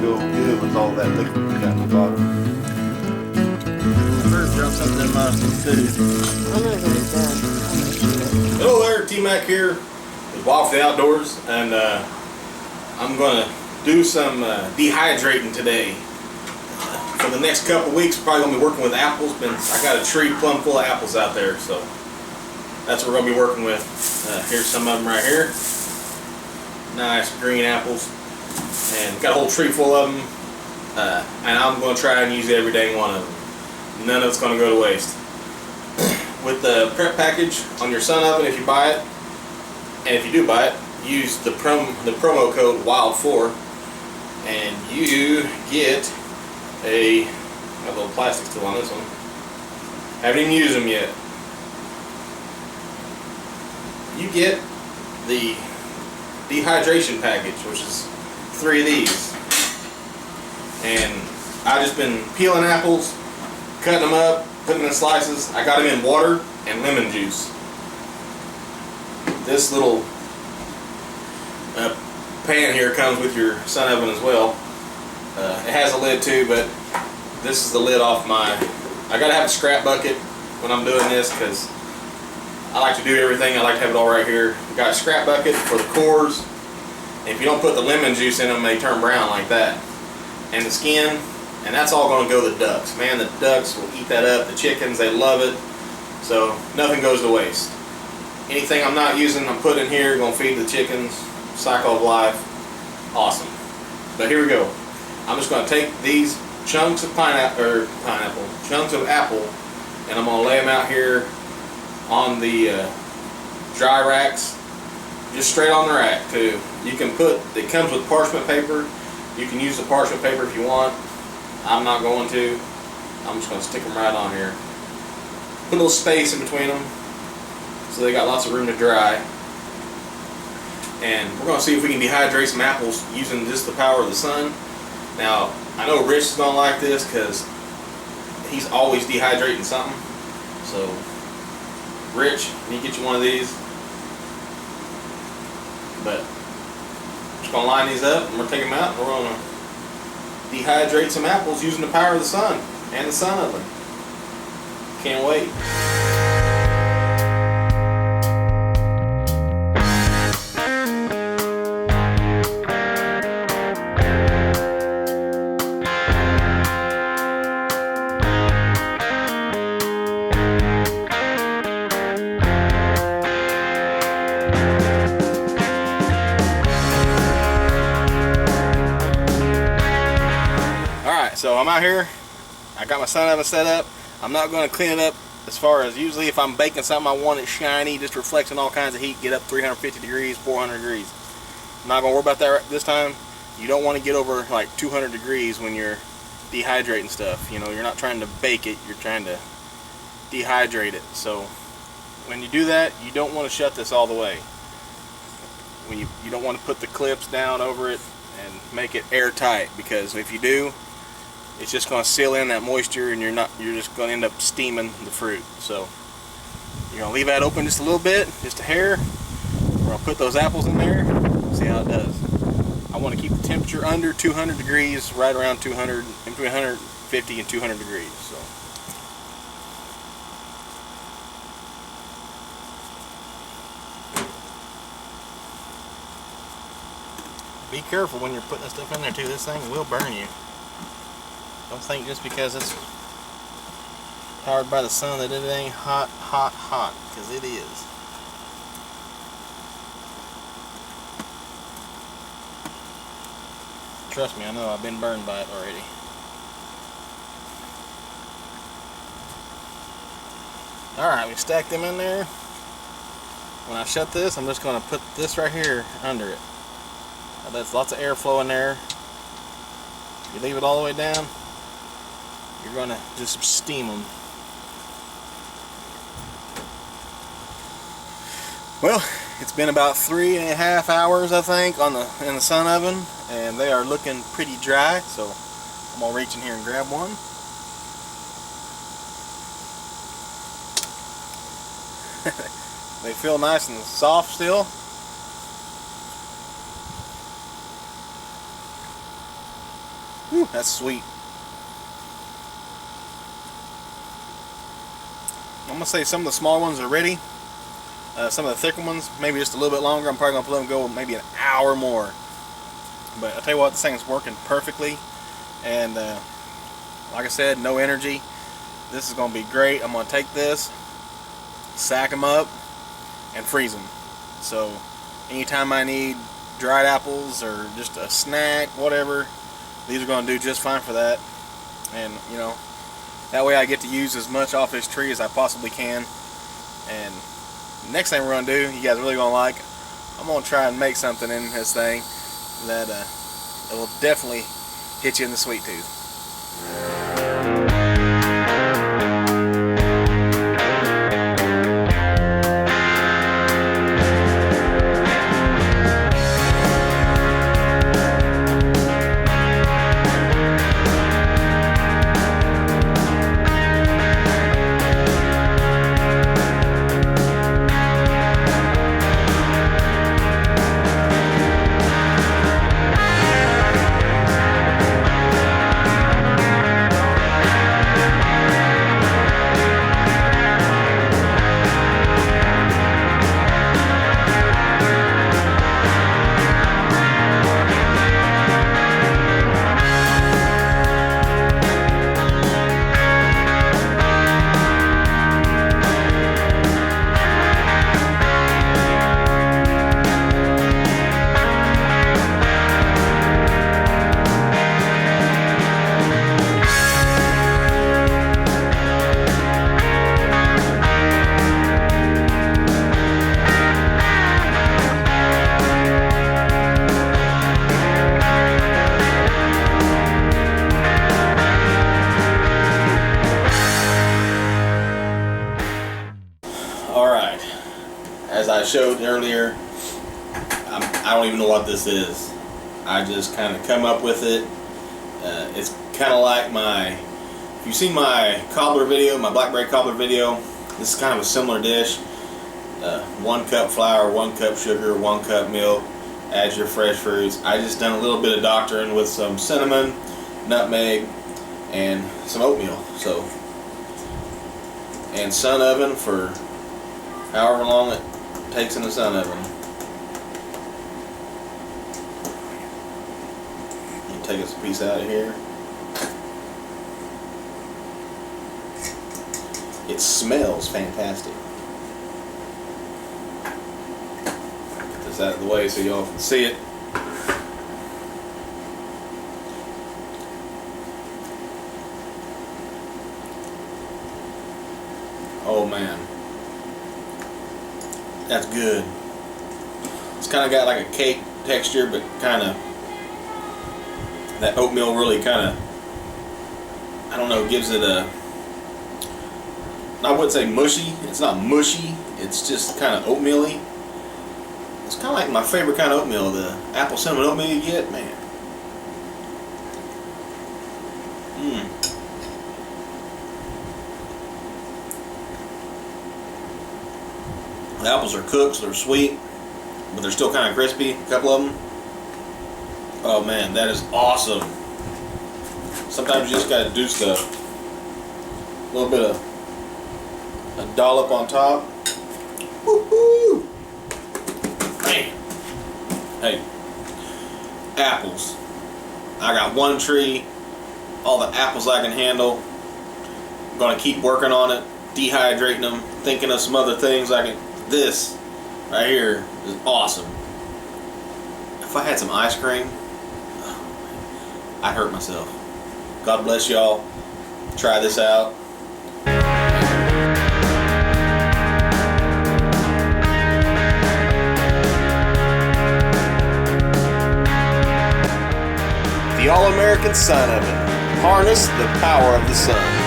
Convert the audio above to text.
go good with all that liquid we got in the bottle. First, drop something in my food. I'm gonna go eat that. Hello there, T-Mac here with Wild for the Outdoors, and I'm gonna do some dehydrating today. For the next couple weeks, probably gonna be working with apples. I got a tree plumb full of apples out there, so that's what we're gonna be working with. Here's some of them right here. Nice green apples, and got a whole tree full of them. And I'm gonna try and use every dang one of them. None of it's gonna go to waste. With the prep package on your Sun Oven, if you buy it, and if you do buy it, use the promo code WILD4, and you get a little plastic still on this one. Haven't even used them yet. You get the dehydration package, which is 3 of these. And I've just been peeling apples, cutting them up, putting them in slices. I got them in water and lemon juice. This little pan here comes with your Sun Oven as well. It has a lid too, but this is the lid off my... I gotta have a scrap bucket when I'm doing this because I like to do everything. I like to have it all right here. I got a scrap bucket for the cores. If you don't put the lemon juice in them, they turn brown like that. And the skin, and that's all going to go to the ducks. Man, the ducks will eat that up. The chickens, they love it. So nothing goes to waste. Anything I'm not using, I'm putting in here, going to feed the chickens. Cycle of life. Awesome. But here we go. I'm just going to take these chunks of chunks of apple, and I'm going to lay them out here on the dry racks, just straight on the rack too. You can put, it comes with parchment paper. You can use the parchment paper if you want. I'm not going to. I'm just going to stick them right on here. Put a little space in between them so they got lots of room to dry. And we're going to see if we can dehydrate some apples using just the power of the sun. Now, I know Rich is going to like this because he's always dehydrating something. So, Rich, can you get you one of these? But I'm just going to line these up and we're going to take them out and we're going to dehydrate some apples using the power of the sun and the Sun Oven. Can't wait. So I'm out here, I got my Sun Oven set up. I'm not going to clean it up as far as usually if I'm baking something I want it shiny, just reflecting all kinds of heat, get up 350 degrees, 400 degrees. I'm not going to worry about that this time. You don't want to get over like 200 degrees when you're dehydrating stuff. You know, you're not trying to bake it, you're trying to dehydrate it. So when you do that, you don't want to shut this all the way. When you don't want to put the clips down over it and make it airtight, because if you do, it's just going to seal in that moisture and you're just going to end up steaming the fruit. So you're going to leave that open just a little bit, just a hair. We're going to put those apples in there, see how it does. I want to keep the temperature under 200 degrees, right around 200, in between 150 and 200 degrees. So be careful when you're putting this stuff in there too. This thing will burn you. Don't think just because it's powered by the sun that it ain't hot, hot, hot, because it is. Trust me, I know, I've been burned by it already. Alright, we stacked them in there. When I shut this, I'm just going to put this right here under it. Now, that's lots of airflow in there. You leave it all the way down, you're going to just steam them. Well, it's been about 3.5 hours, I think, in the Sun Oven, and they are looking pretty dry, so I'm going to reach in here and grab one. They feel nice and soft still. That's sweet. I'm gonna say some of the small ones are ready. Some of the thicker ones, maybe just a little bit longer. I'm probably gonna let them go maybe an hour more. But I'll tell you what, this thing is working perfectly. And like I said, no energy. This is gonna be great. I'm gonna take this, sack them up, and freeze them. So anytime I need dried apples or just a snack, whatever, these are gonna do just fine for that. And you know, that way I get to use as much off this tree as I possibly can. And next thing we're gonna do, you guys are really gonna like, I'm gonna try and make something in this thing that it will definitely hit you in the sweet tooth. As I showed earlier, I don't even know what this is. I just kind of come up with it. It's kind of like if you've seen my cobbler video, my blackberry cobbler video, this is kind of a similar dish. 1 cup flour, 1 cup sugar, 1 cup milk, add your fresh fruits. I just done a little bit of doctoring with some cinnamon, nutmeg, and some oatmeal. So, and sun oven for however long it takes in the sun oven. Take us a piece out of here. It smells fantastic. Put this out of the way so y'all can see it. Oh man, that's good. It's kind of got like a cake texture, but kind of that oatmeal really kind of, I don't know, gives it a, I wouldn't say mushy. It's not mushy. It's just kind of oatmeal-y. It's kind of like my favorite kind of oatmeal, the apple cinnamon oatmeal you get, man. The apples are cooked, so they're sweet, but they're still kind of crispy, a couple of them. Oh man, that is awesome. Sometimes you just gotta do stuff. A little bit of a dollop on top. Woohoo! Man. Hey, apples. I got one tree, all the apples I can handle. I'm gonna keep working on it, dehydrating them, thinking of some other things I can. This right here is awesome. If I had some ice cream, I'd hurt myself. God bless y'all. Try this out. The All-American Sun Oven. Harness the power of the sun.